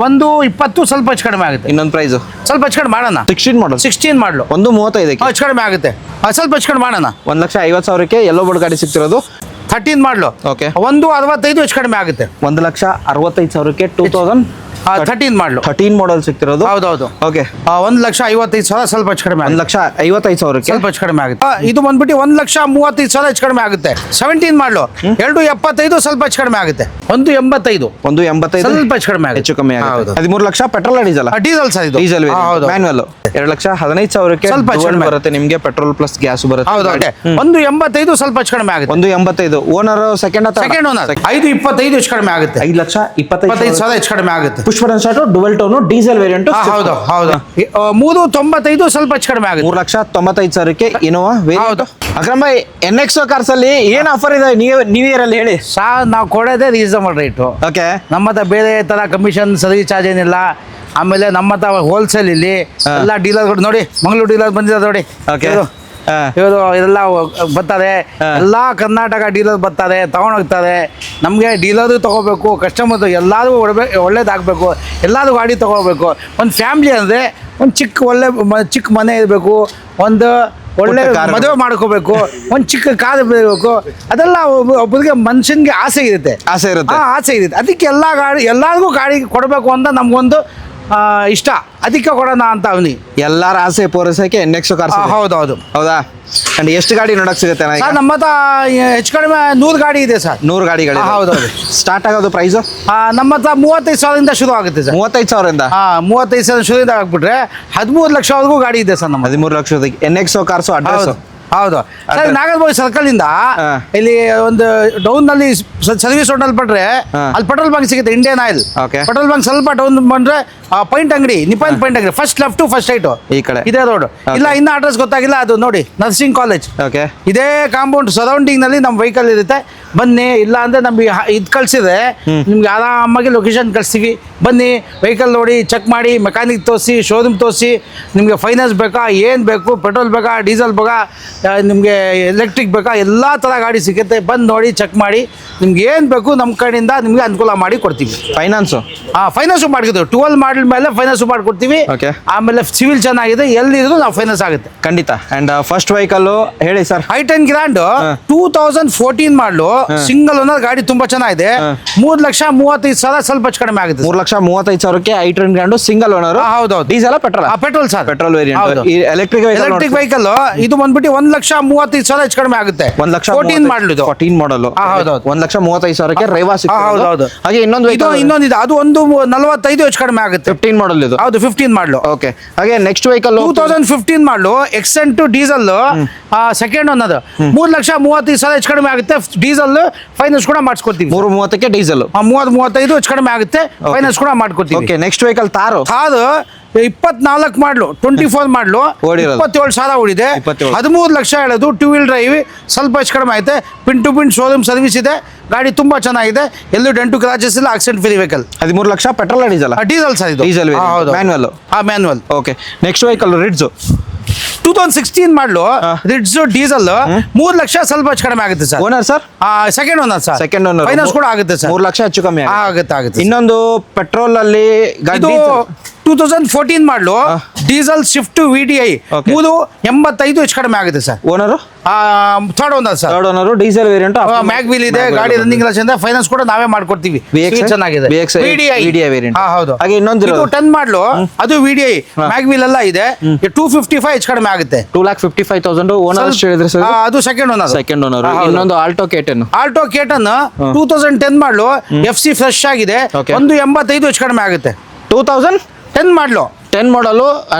ಒಂದು 20 ಸ್ವಲ್ಪ ಹೆಚ್ಚು ಕಡಿಮೆ ಆಗುತ್ತೆ. ಇನ್ನೊಂದು ಪ್ರೈಸ್ ಸ್ವಲ್ಪ ಹೆಚ್ಚು ಕಡಿಮೆ ಮಾಡೋಣ. 16 ಮಾಡಲ್ 16 ಮಾಡಲು 135 ಹೆಚ್ಚು ಕಡಿಮೆ ಆಗುತ್ತೆ. ಸ್ವಲ್ಪ ಹೆಚ್ಚು ಕಡಿಮೆ ಮಾಡೋಣ. 1,50,000ಕ್ಕೆ ಎಲ್ಲೋ ಬೋರ್ಡ್ ಗಾಡಿ ಸಿಗ್ತಿರೋದು. 13 ಮಾಡಲು ಓಕೆ. 165 ಹೆಚ್ಚು ಕಡಿಮೆ ಆಗುತ್ತೆ. 1,65,000ಕ್ಕೆ 13 ಮಾಡಲು 13 ಮಾಡಲ್ ಸಿಗ್ತಿರೋದು. ಹೌದೌದು. ಓಕೆ. 1,55,000 ಸ್ವಲ್ಪ ಹೆಚ್ಚು ಕಡಿಮೆ ಆಗುತ್ತೆ. 1,55,000ಕ್ಕೆ ಸ್ವಲ್ಪ ಹೆಚ್ಚು ಕಡಿಮೆ ಆಗುತ್ತೆ. ಇದು ಬಂದ್ಬಿಟ್ಟು 1,35,000 ಹೆಚ್ಚು ಕಡಿಮೆ ಆಗುತ್ತೆ. 17 ಮಾಡಲು 275 ಸ್ವಲ್ಪ ಹೆಚ್ಚು ಕಡಿಮೆ ಆಗುತ್ತೆ. 185 ಸ್ವಲ್ಪ ಹೆಚ್ಚು ಕಡಿಮೆ ಆಗುತ್ತೆ. ಹೆಚ್ಚು ಕಮ್ಮಿ ಆಗುತ್ತೆ. 13 lakh petrol diesel diesel sir ಇದು. ಡೀಸೆಲ್ ಮ್ಯಾನ್ಯುವಲ್ 2,15,000ಕ್ಕೆ ಸ್ವಲ್ಪ ಹೆಚ್ಚು ಕಡಿಮೆ ಬರುತ್ತೆ ನಿಮಗೆ. ಪೆಟ್ರೋಲ್ ಪ್ಲಸ್ ಗ್ಯಾಸ್ ಬರುತ್ತೆ. ಹೌದು. 185 ಸ್ವಲ್ಪ ಹೆಚ್ಚು ಕಡಿಮೆ ಆಗುತ್ತೆ. 185 ಓನರ್ ಸೆಕೆಂಡ್ ಓನರ್ 525 ಹೆಚ್ಚು ಕಡಿಮೆ ಆಗುತ್ತೆ. 5,25,000 ಹೆಚ್ಚು ಕಡಿಮೆ ಆಗುತ್ತೆ. Push button start dual tone diesel variant. ಹೌದು. 395 ಸ್ವಲ್ಪ ಹೆಚ್ಚು ಕಡಿಮೆ ಆಗುತ್ತೆ. 3,95,000ಕ್ಕೆ Innova variant. Akram bhai NXO cars ಅಲ್ಲಿ ಏನ್ ಆಫರ್ ಇದೆ ನ್ಯೂ ಇಯರ್ ಅಲ್ಲಿ ಹೇಳಿ. ನಾವು ಕೊಡೋದೇ ರೀಸನಬಲ್ ರೇಟು. ಓಕೆ. ನಮ್ಮ ಹತ್ರ ಬೇರೆ ತರ ಕಮಿಷನ್ ಸರ್ವಿಸ್ ಚಾರ್ಜ್ ಏನಿಲ್ಲ. ಆಮೇಲೆ ನಮ್ಮ ಹತ್ರ ಹೋಲ್ಸೇಲ್ ಇಲ್ಲಿ ಎಲ್ಲ ಡೀಲರ್ಗಳು ನೋಡಿ, ಮಂಗಳೂರು ಡೀಲರ್ ಬಂದಿದ್ದಾರೆ ನೋಡಿ. ಇವರು ಇದೆಲ್ಲ ಬರ್ತಾರೆ, ಎಲ್ಲ ಕರ್ನಾಟಕ ಡೀಲರ್ ಬರ್ತಾರೆ, ತಗೊಂಡೋಗ್ತಾರೆ. ನಮಗೆ ಡೀಲರು ತೊಗೋಬೇಕು, ಕಸ್ಟಮರ್ ಎಲ್ಲರೂ ಒಳ್ಳೇದಾಗಬೇಕು, ಎಲ್ಲರೂ ಗಾಡಿ ತೊಗೋಬೇಕು. ಒಂದು ಫ್ಯಾಮ್ಲಿ ಅಂದರೆ ಒಂದು ಚಿಕ್ಕ ಮನೆ ಇರಬೇಕು, ಒಂದು ಒಳ್ಳೆ ಮದುವೆ ಮಾಡ್ಕೋಬೇಕು, ಒಂದು ಚಿಕ್ಕ ಕಾರ್ ಬೇಕು. ಅದೆಲ್ಲ ಒಬ್ಬರಿಗೆ ಮನುಷ್ಯನಿಗೆ ಆಸೆ ಇರುತ್ತೆ. ಅದಕ್ಕೆ ಎಲ್ಲರಿಗೂ ಗಾಡಿ ಕೊಡಬೇಕು ಅಂತ ನಮಗೊಂದು ಇಷ್ಟ. ಅದಕ್ಕೆ ಕೊಡೋಣ ಅಂತ ಅವನಿ ಎಲ್ಲರ ಆಸೆ ಪೂರೈಸಕ್ಕೆ NXO ಕಾರ್ಸ್. ಹೌದೌದು. ಹೌದಾ? ಅಂಡ್ ಎಷ್ಟು ಗಾಡಿ ನೋಡಕ್ ಸಿಗುತ್ತೆ ಸರ್? ನಮ್ಮ ಹತ್ರ ಹೆಚ್ಚು ಕಡಿಮೆ 100 ಗಾಡಿ ಇದೆ ಸರ್. 100 ಗಾಡಿಗಳು. ಹೌದೌದು. ಸ್ಟಾರ್ಟ್ ಆಗೋದು ಪ್ರೈಸ್ ನಮ್ಮ ಹತ್ರ 35,000 ಶುರು ಆಗುತ್ತೆ ಸರ್. 35,000 35,000 ಶುರುದಿಂದ ಆಗ್ಬಿಟ್ರೆ 13 ಲಕ್ಷವರೆಗೂ ಗಾಡಿ ಇದೆ ಸರ್. ನಮ್ಮ 13 ಲಕ್ಷದ NXO ಕಾರ್ಸ್ ಅಡ್ರೆಸ್. ಹೌದು ಸರ್. ನಾಗರಬಾವಿ ಸರ್ಕಲ್ ಇಂದ ಇಲ್ಲಿ ಒಂದು ಡೌನ್ ನಲ್ಲಿ ಸರ್ವಿಸ್ ರೋಡ್ ಅಲ್ಲಿ ಬಿಟ್ರೆ ಅಲ್ಲಿ ಪೆಟ್ರೋಲ್ ಬಂಕ್ ಸಿಗುತ್ತೆ, ಇಂಡಿಯನ್ ಆಯಿಲ್ ಪೆಟ್ರೋಲ್ ಬಂಕ್. ಸ್ವಲ್ಪ ಡೌನ್ ಬಂದ್ರೆ ಪಾಯಿಂಟ್ ಅಂಗಡಿ, ನಿಪಾಯಿನ್ ಪಾಯಿಂಟ್ ಅಂಗಡಿ, ಫಸ್ಟ್ ಲೆಫ್ಟ್ ಫಸ್ಟ್ ರೈಟ್ ಈ ಕಡೆ ಇದೇ ರೋಡ್. ಇಲ್ಲ ಇನ್ನ ಅಡ್ರೆಸ್ ಗೊತ್ತಾಗಿಲ್ಲ, ಅದು ನೋಡಿ ನರ್ಸಿಂಗ್ ಕಾಲೇಜ್. ಇದೇ ಕಾಂಪೌಂಡ್ ಸರೌಂಡಿಂಗ್ ನಲ್ಲಿ ನಮ್ಮ ವೆಹಿಕಲ್ ಇರುತ್ತೆ. ಬನ್ನಿ. ಇಲ್ಲ ಅಂದ್ರೆ ನಮ್ಗೆ ಇದು ಕಳ್ಸಿದ್ರೆ ನಿಮ್ಗೆ ಆರಾಮಾಗಿ ಲೊಕೇಶನ್ ಕಳಿಸ್ತೀವಿ. ಬನ್ನಿ, ವೆಹಿಕಲ್ ನೋಡಿ, ಚೆಕ್ ಮಾಡಿ, ಮೆಕ್ಯಾನಿಕ್ ತೋರಿಸಿ, ಶೋರೂಮ್ ತೋರಿಸಿ. ನಿಮಗೆ ಫೈನಾನ್ಸ್ ಬೇಕಾ, ಏನು ಬೇಕು, ಪೆಟ್ರೋಲ್ ಬೇಕಾ, ಡೀಸೆಲ್ ಬೇಕಾ, ನಿಮಗೆ ಎಲೆಕ್ಟ್ರಿಕ್ ಬೇಕಾ, ಎಲ್ಲ ಥರ ಗಾಡಿ ಸಿಗುತ್ತೆ. ಬಂದು ನೋಡಿ, ಚೆಕ್ ಮಾಡಿ, ನಿಮ್ಗೆ ಏನು ಬೇಕು ನಮ್ಮ ಕಡೆಯಿಂದ ನಿಮಗೆ ಅನುಕೂಲ ಮಾಡಿ ಕೊಡ್ತೀವಿ. ಫೈನಾನ್ಸು ಮಾಡಿಕೊಡ್ತೀವಿ. 12 ಮಾಡಲ್ ಮೇಲೆ ಫೈನಾನ್ಸು ಮಾಡಿಕೊಡ್ತೀವಿ. ಆಮೇಲೆ ಸಿವಿಲ್ ಚೆನ್ನಾಗಿದೆ, ಎಲ್ಲಿದ್ರು ನಾವು ಫೈನಾನ್ಸ್ ಆಗುತ್ತೆ ಖಂಡಿತ. ಅಂಡ್ ಫಸ್ಟ್ ವೆಹಿಕಲ್ ಹೇಳಿ sir. i10 grand 2014 model single owner ಗಾಡಿ, ತುಂಬಾ ಚೆನ್ನಾಗಿದೆ. 3,35,000 ಸ್ವಲ್ಪ ಹೆಚ್ಚು ಕಡಿಮೆ ಆಗುತ್ತೆ. 3,35,000ಕ್ಕೆ i10 ಗ್ರ್ಯಾಂಡ್ ಸಿಂಗಲ್ ಓನರ್. ಹೌದೌದು. Diesel petrol? Petrol sir. Petrol variant. Electric vehicle ಇದು ಬಂದ್ಬಿಟ್ಟು 1,35,000 ಹೆಚ್ಚು ಕಡಿಮೆ ಆಗುತ್ತೆ. 14 ಮಾಡಲ್ ಇದು. 14 ಮಾಡಲ್. ಹೌದೌದು. 1,35,000ಕ್ಕೆ ರೈವಾ ಸಿಗುತ್ತೆ. ಹೌದೌದು. ಹಾಗೆ ಇನ್ನೊಂದು ಇನ್ನೊಂದಿದೆ, ಅದು 1,45 ಹೆಚ್ಚು ಕಡಿಮೆ ಆಗುತ್ತೆ. 15 ಮಾಡಲ್ ಇದು. ಹೌದು, 15 ಮಾಡಲು. ಓಕೆ. ಹಾಗೆ ನೆಕ್ಸ್ಟ್ ವೆಹಿಕಲ್ 2015 ಮಾಡಲು ಎಕ್ಸೆಂಟ್ ಡೀಸೆಲ್ ಸೆಕೆಂಡ್ ಅನ್ನೋದು 3,35,000 ಹೆಚ್ಚು ಕಡಿಮೆ ಆಗುತ್ತೆ. ಡೀಸೆಲ್ ಫೈನಾನ್ಸ್ ಕೂಡ ಮಾಡಿಸ್ಕೊಡ್ತೀವಿ. 330ಕ್ಕೆ ಡೀಸೆಲ್. 35 ಹೆಚ್ಚು ಕಡಿಮೆ ಆಗುತ್ತೆ. ಫೈನಾನ್ಸ್ ಕೂಡ ಮಾಡ್ಕೊಡ್ತೀವಿ. ಓಕೆ. ನೆಕ್ಸ್ಟ್ ವೆಹಿಕಲ್ ತಾರು 24 ಮಾಡಲು 24 ಮಾಡಲು 27,000 ಓಡಿದೆ. 13 ಲಕ್ಷ ಹೇಳೋದು. 2 ವೀಲ್ ಡ್ರೈವ್, ಸ್ವಲ್ಪ ಹೆಚ್ಚು ಕಡಿಮೆ ಐತೆ. Pin to pin showroom service ಇದೆ. ಗಾಡಿ ತುಂಬಾ ಚೆನ್ನಾಗಿದೆ, ಎಲ್ಲೂ ಡೆಂಟು ಕ್ರಾಚಸ್ ಇಲ್ಲ, accident free vehicle. 13 lakh petrol diesel? Diesel sir ಇದು. Diesel manual. Manual. Okay. Next vehicle Ritz 2016 model ridge diesel 3 lakh ಸ್ವಲ್ಪ ಹೆಚ್ಚು ಕಡಿಮೆ ಆಗುತ್ತೆ sir. Owner sir? Second owner sir. Second owner. Finance ಕೂಡ ಆಗುತ್ತೆ ಸರ್. 3 ಲಕ್ಷ ಹೆಚ್ಚು ಕಮ್ಮಿ ಆಗುತ್ತೆ. ಇನ್ನೊಂದು ಪೆಟ್ರೋಲ್ ಅಲ್ಲಿ ಗಾಡಿ 2014 ಮಾಡಲು ಡೀಸೆಲ್ ಸ್ವಿಫ್ಟ್ VDI 385 ಹೆಚ್ಚು ಕಡಿಮೆ ಆಗುತ್ತೆ sir. Owner? Third owner sir. Third owner. Diesel variant. Mag wheel ಇದೆ, ಗಾಡಿ ರನ್ನಿಂಗ್ ಲೈಸೆನ್ಸ್ ಇದೆ. ಫೈನಾನ್ಸ್ ಕೂಡ ನಾವೇ ಮಾಡ್ಕೊಡ್ತೀವಿ. ಚೆನ್ನಾಗಿದೆ. VDI variant. ಹೌದು. ಹಾಗೆ ಇನ್ನೊಂದು 10 ಮಾಡಲು ಅದು VDI ಮ್ಯಾಗ್ ವೀಲ್ ಎಲ್ಲ ಇದೆ. 255 ಹೆಚ್ಚು ಕಡಿಮೆ ಆಗುತ್ತೆ. 2,55,000 ಓನರ್ ಹೇಳಿದ್ರೆ ಸರ್? ಅದು ಸೆಕೆಂಡ್ ಓನರ್. Second owner. ಇನ್ನೊಂದು ಆಲ್ಟೋ K10. 2010 ಮಾಡಲು FC ಫ್ರೆಶ್ ಆಗಿದೆ. 185 ಹೆಚ್ಚು ಕಡಿಮೆ ಆಗುತ್ತೆ. 2010 ಮಾಡಲು 10 ಮಾಡಲು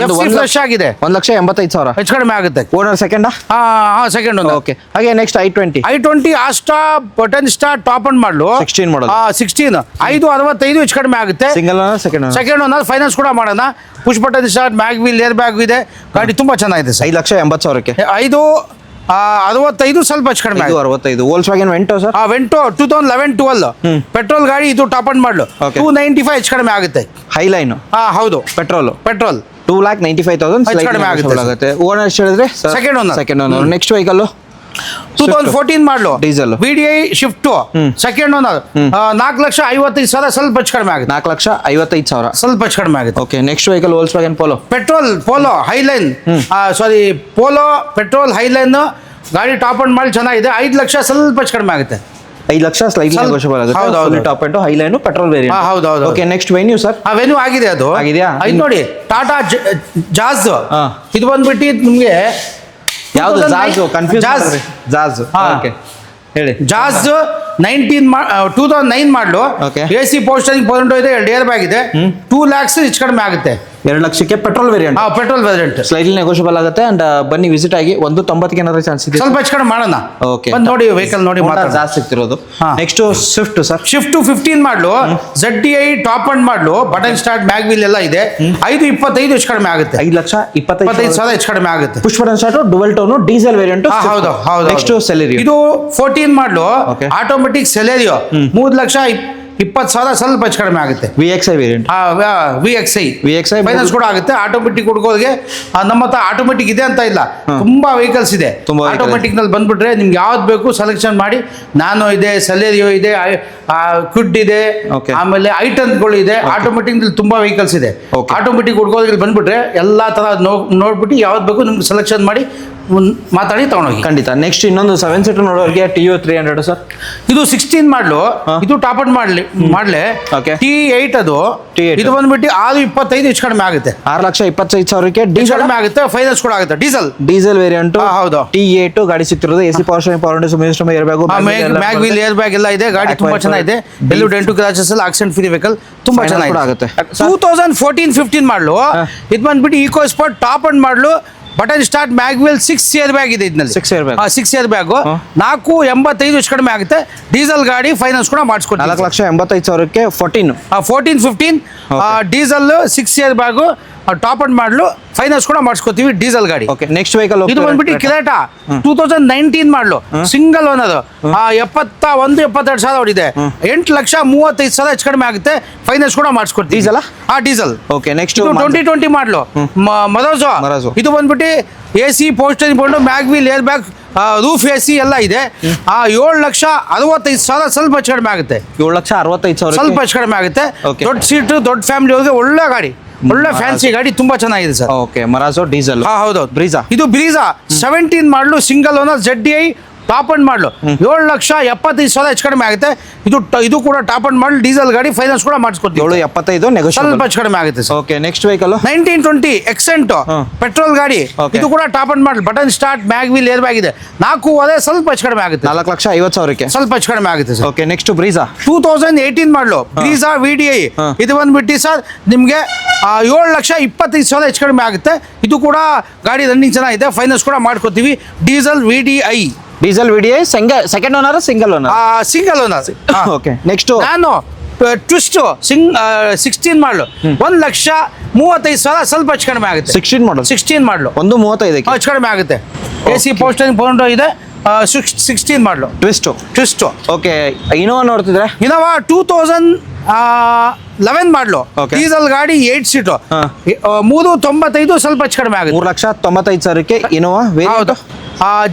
ಫ್ರೆಶ್ ಆಗಿದೆ. 1,85,000 ಹೆಚ್ಚು ಕಡಿಮೆ ಆಗುತ್ತೆ. Owner second? Second owner. Okay. ಹಾಗೆ next i20 Asta 10 star top end model 16 model. 16 565 ಹೆಚ್ಚು ಕಡಿಮೆ ಆಗುತ್ತೆ. Single owner. Second owner. Finance ಕೂಡ ಮಾಡೋಣ. Push button start, mag wheel, air bag ಇದೆ. ಗಾಡಿ ತುಂಬಾ ಚೆನ್ನಾಗಿದೆ ಸರ್. 5,80,000ಕ್ಕೆ 565 ಸ್ವಲ್ಪ ಹೆಚ್ಚು ಕಡಿಮೆ. 65. ವೋಲ್ಕ್ಸ್ವ್ಯಾಗನ್ ವೆಂಟೋ ಸರ್? ವೆಂಟೋ 2011-12 ಪೆಟ್ರೋಲ್ ಗಾಡಿ, ಇದು ಟಾಪ್ ಅಂಡ್ ಮಾಡಲು 295 ಹೆಚ್ಚು ಕಡಿಮೆ ಆಗುತ್ತೆ. ಹೈಲೈನ್. ಹೌದು. ಪೆಟ್ರೋಲ್ 2,95,000 ಕಡಿಮೆ ಆಗುತ್ತೆ. ಓನರ್ ಹೇಳಿದ್ರೆ second owner. Second owner. Next vehicle 2014 ಮಾಡಲು Diesel. VDI shift second owner 4,55,000 ಸ್ವಲ್ಪ ಹೆಚ್ಚು ಕಡಿಮೆ ಆಗುತ್ತೆ. 4,55,000. ಸ್ವಲ್ಪ ಹೆಚ್ಚು ಕಡಿಮೆ ಆಗುತ್ತೆ. Okay next vehicle Volkswagen Polo. Petrol Polo highline sorry Polo petrol highline ಗಾಡಿ ಟಾಪ್ ಅಂಡ್ ಮಾಡಿ ಚೆನ್ನಾಗಿದೆ. 5 ಲಕ್ಷ ಸ್ವಲ್ಪ ಹೆಚ್ಚು ಕಡಿಮೆ ಆಗುತ್ತೆ. 5 ಲಕ್ಷ ಸ್ಲೈಟ್ಲಿ ನೆಗೋಷಿಯಬಲ್ ಆಗುತ್ತೆ. ಹೌದು, ಹೌದು. Top end Highline petrol variant. ಹೌದು, ಹೌದು. Okay next venue sir. Venue ಆಗಿದೆ ಅದು. ಆಗಿದೆಯಾ? ಇದು ನೋಡಿ ಟಾಟಾ ಜಾಜ್. ಹಾ. ಇದು ಬಂದ್ಬಿಟ್ಟು ನಿಮಗೆ ಯಾವುದು ಜಾಜ್? Confuse jazz. ಜಾಜ್. ಹಾ. ಓಕೆ ಹೇಳಿ. ಜಾಜ್ 2009 ಮಾಡಲು. Okay. AC ಪೋಸ್ಟರಿಂಗ್ ಪರ್ಸೆಂಟ್ ಇದೆ. 2 ಇಯರ್ ಬ್ಯಾಗ್ ಇದೆ. 2 lakhs ಹೆಚ್ಚು ಕಡಿಮೆ ಆಗುತ್ತೆ. 2 ಲಕ್ಷಕ್ಕೆ petrol variant. Petrol variant slightly negotiable ಆಗುತ್ತೆ. ಅಂಡ್ ಬನ್ನಿ ವಿಸಿಟ್ ಆಗಿ 190ಕ್ಕೆ ಏನಾದ್ರು ಚಾನ್ಸ್ ಇದೆ? ಸ್ವಲ್ಪ ಹೆಚ್ಚು ಕಡಿಮೆ ಮಾಡೋಣ. ಓಕೆ ಬಂದು ನೋಡಿ ವೆಹಿಕಲ್ ನೋಡಿ ಮಾತಾಡ. ಜಾಸ್ತಿ ಸಿಗ್ತಿರೋದು. ಹಾ. Next Swift sir. ಶಿಫ್ಟ್ 15 ಮಾಡಲು ZDI ಟಾಪ್ ಅಂಡ್ ಮಾಡಲು ಬಟನ್ ಸ್ಟಾರ್ಟ್ ಮ್ಯಾಗ್ ವೀಲ್ ಎಲ್ಲ ಇದೆ. 5,25,000 ಹೆಚ್ಚು ಕಡಿಮೆ ಆಗುತ್ತೆ. 5,25,000 ಹೆಚ್ಚು ಕಡಿಮೆ ಆಗುತ್ತೆ. Push button start dual tone diesel variant. ಹೌದು, ಹೌದು. Next Celerio. ಇದು 14 ಮಾಡಲು Okay. ಆಟೋಮೆಟಿಕ್ ಸೆಲೆರಿಯೋ 3,20,000 ಸ್ವಲ್ಪ ಹೆಚ್ಚು ಕಡಿಮೆ ಆಗುತ್ತೆ. VXI variant. VXI ಫೈನಾನ್ಸ್ ಕೂಡ ಆಗುತ್ತೆ. ಆಟೋಮೆಟಿಕ್ ಹುಡುಗೋರಿಗೆ ನಮ್ಮ ಹತ್ರ ಆಟೋಮೆಟಿಕ್ ಇದೆ ಅಂತ ಇಲ್ಲ, ತುಂಬಾ ವೆಹಿಕಲ್ಸ್ ಇದೆ. ತುಂಬಾ vehicle ಆಟೋಮೆಟಿಕ್ ನಲ್ಲಿ ಬಂದ್ಬಿಟ್ರೆ ನಿಮ್ಗೆ ಯಾವ್ದು ಬೇಕು ಸೆಲೆಕ್ಷನ್ ಮಾಡಿ. ನಾನೋ ಇದೆ, ಸೆಲೆರಿಯೋ ಇದೆ, ಕ್ವಿಡ್ ಇದೆ, Okay. ಆಮೇಲೆ ಐಟನ್ಗಳು ಇದೆ. ಆಟೋಮೆಟಿಕ್ ತುಂಬಾ ವೆಹಿಕಲ್ಸ್ ಇದೆ. Okay. ಆಟೋಮೆಟಿಕ್ ಹುಡುಗೋರಿಗೆ ಬಂದ್ಬಿಟ್ರೆ ಎಲ್ಲಾ ತರ ನೋಡ್ಬಿಟ್ಟು ಯಾವ್ದು ಬೇಕು ನಿಮ್ಗೆ ಸೆಲೆಕ್ಷನ್ ಮಾಡಿ ಮಾತಾಡಿ ತಗೊಂಡೋಗಿ. ಖಂಡಿತ. ನೆಕ್ಸ್ಟ್ ಇನ್ನೊಂದು 7 ಸೀಟರ್ ನೋಡೋರಿಗೆ TO 300 ಸರ್. ಇದು 16 ಮಾಡಲು. ಇದು ಟಾಪ್ ಅಪ್ ಮಾಡ್ಲೆ Okay. T8 ಅದು. T8. ಇದು ಬಂದ್ಬಿಟ್ಟು 6,25,000 ಹೆಚ್ಚು ಕಡಿಮೆ ಆಗುತ್ತೆ. 6,25,000ಕ್ಕೆ ಹೆಚ್ಚು ಡೀಸೆಲ್ ಕಡಿಮೆ ಆಗುತ್ತೆ. ಫೈನಾನ್ಸ್ ಕೂಡ ಆಗುತ್ತೆ. Diesel variant. ಹೌದು. T8 ಗಾಡಿ ಸಿಗ್ತಿರೋದು. AC power steering, power window, system, air bag, ಮ್ಯಾಗ್ ವೀಲ್, ಏರ್ ಬ್ಯಾಗ್ ಎಲ್ಲ ಇದೆ. ಗಾಡಿ ತುಂಬಾ ಚೆನ್ನಾಗಿದೆ. ಎಲ್ಲೂ ಡೆಂಟು ಕ್ರಾಚಸ್ ಎಲ್ಲ ಆಕ್ಸಿಡೆಂಟ್ ಫ್ರೀ ವೆಹಿಕಲ್ ತುಂಬಾ ಚೆನ್ನಾಗಿದೆ. ಆಗುತ್ತೆ. 2014-15 ಮಾಡಲು. ಇದು ಬಂದ್ಬಿಟ್ಟು ಈಕೋ ಸ್ಪಾಟ್ ಟಾಪ್ ಅಂಡ್ ಮಾಡಲು button start mag wheel 6 air bag ಇದೆ. ಇದರಲ್ಲಿ 6 ಇಯರ್ ಬ್ಯಾಗ್. 6 ಇಯರ್ ಬ್ಯಾಗ್ 4,85,000 ಹೆಚ್ಚು ಕಡಿಮೆ ಆಗುತ್ತೆ. ಡೀಸೆಲ್ ಗಾಡಿ ಫೈನಾನ್ಸ್ ಕೂಡ ಮಾಡಿಸ್ಕೊಡ್ತೀವಿ. 4,85,000ಕ್ಕೆ 14-15 diesel 6 year bag top end ಮಾಡಲು ಫೈನಾನ್ಸ್ ಕೂಡ ಮಾಡಿಸ್ಕೊತೀವಿ. ಡೀಸೆಲ್ ಗಾಡಿ. ಓಕೆ ನೆಕ್ಸ್ಟ್ ವೆಹಿಕಲ್ ಇದು ಬಂದ್ಬಿಟ್ಟು ಕ್ರೆಟಾ 2019 ಮಾಡಲು ಸಿಂಗಲ್ ಓನರ್ 71-72,000 ಹೊಡಿದೆ. 8,35,000 ಹೆಚ್ಚು ಕಡಿಮೆ ಆಗುತ್ತೆ. ಫೈನಾನ್ಸ್ ಕೂಡ ಮಾಡಿಸ್ಕೊಡ್ತೀವಿ. ಡೀಸೆಲ್? ಡೀಸೆಲ್. ಓಕೆ ನೆಕ್ಸ್ಟ್ 2020 ಮಾಡಲು ಮರೋಜೋ. Marazzo. ಇದು ಬಂದ್ಬಿಟ್ಟು AC ಪೋಸ್ಟರಿಂಗ್ ಕೊಂಡು ಮ್ಯಾಗ್ wheel, air bag, roof AC ಎಲ್ಲ ಇದೆ. 7,65,000 ಸ್ವಲ್ಪ ಹೆಚ್ಚು ಕಡಿಮೆ ಆಗುತ್ತೆ. 7,65,000 ಸ್ವಲ್ಪ ಹೆಚ್ಚು ಕಡಿಮೆ ಆಗುತ್ತೆ. Okay. ದೊಡ್ಡ ಸೀಟ್, ದೊಡ್ಡ ಫ್ಯಾಮಿಲಿ ಅವ್ರಿಗೆ ಒಳ್ಳೆ ಗಾಡಿ, ಒಳ್ಳೆ ಫ್ಯಾನ್ಸಿ ಗಾಡಿ, ತುಂಬಾ ಚೆನ್ನಾಗಿದೆ ಸರ್. Okay ಮರಾಜೋ diesel. ಹೌದು. ಬ್ರೀಜಾ. ಇದು ಬ್ರೀಜಾ 17 ಮಾಡಲು single owner ZDI top end ಮಾಡಲು 7,75,000 ಹೆಚ್ಚು ಕಡಿಮೆ ಆಗುತ್ತೆ. ಇದು ಕೂಡ ಟಾಪ್ ಅಂಡ್ ಮಾಡಲು ಡೀಸೆಲ್ ಗಾಡಿ ಫೈನಾನ್ಸ್ ಕೂಡ ಮಾಡಿಸ್ಕೊಡ್ತೀವಿ. 7,75 ನೆಗೋಷಿಯಬಲ್. ಸ್ವಲ್ಪ ಹೆಚ್ಚು ಕಡಿಮೆ ಆಗುತ್ತೆ sir. Okay next vehicle 1920 Accent petrol ಗಾಡಿ. Okay. ಇದು ಕೂಡ ಟಾಪ್ ಅಂಡ್ ಮಾಡಲು button start mag wheel, air bag ಇದೆ. 4,5,000 ಸ್ವಲ್ಪ ಹೆಚ್ಚು ಕಡಿಮೆ ಆಗುತ್ತೆ. 4,50,000ಕ್ಕೆ ಸ್ವಲ್ಪ ಹೆಚ್ಚು ಕಡಿಮೆ ಆಗುತ್ತೆ ಸರ್. ಓಕೆ ನೆಕ್ಸ್ಟ್ ಬ್ರೀಜಾ 2018 ಮಾಡಲು ಬ್ರೀಜಾ VDI. ಇದು ಬಂದ್ಬಿಟ್ಟು ಸರ್ ನಿಮಗೆ 7,25,000 ಹೆಚ್ಚು ಕಡಿಮೆ ಆಗುತ್ತೆ. ಇದು ಕೂಡ ಗಾಡಿ ರನ್ನಿಂಗ್ ಚೆನ್ನಾಗಿದೆ. ಫೈನಾನ್ಸ್ ಕೂಡ ಮಾಡ್ಕೊತೀವಿ. Diesel VDI. Diesel VDI second owner single owner? Single owner. Okay next ನಾನು ಟ್ವಿಸ್ಟ್ 16 ಮಾಡಲು 1,35,000 ಸ್ವಲ್ಪ ಹೆಚ್ಚು ಕಡಿಮೆ ಆಗುತ್ತೆ. 16 ಮಾಡಲ್. 16 ಮಾಡಲು 1,35ಕ್ಕೆ ಹೆಚ್ಚು ಕಡಿಮೆ ಆಗುತ್ತೆ. AC ಪೋಸ್ಟರಿಂಗ್ ಪೌಂಡ್ ಇದೆ. 16 ಮಾಡಲು ಟ್ವಿಸ್ಟ್. ಓಕೆ ಇನೋವಾ ನೋಡ್ತಿದ್ರೆ ಇನೋವಾ 2011 ಮಾಡಲು Okay. ಡೀಸೆಲ್ ಗಾಡಿ 8 ಸೀಟು 3,95,000 ಸ್ವಲ್ಪ ಹೆಚ್ಚು ಕಡಿಮೆ ಆಗುತ್ತೆ. 3,95,000ಕ್ಕೆ ಇನೋವಾ ಹೌದು.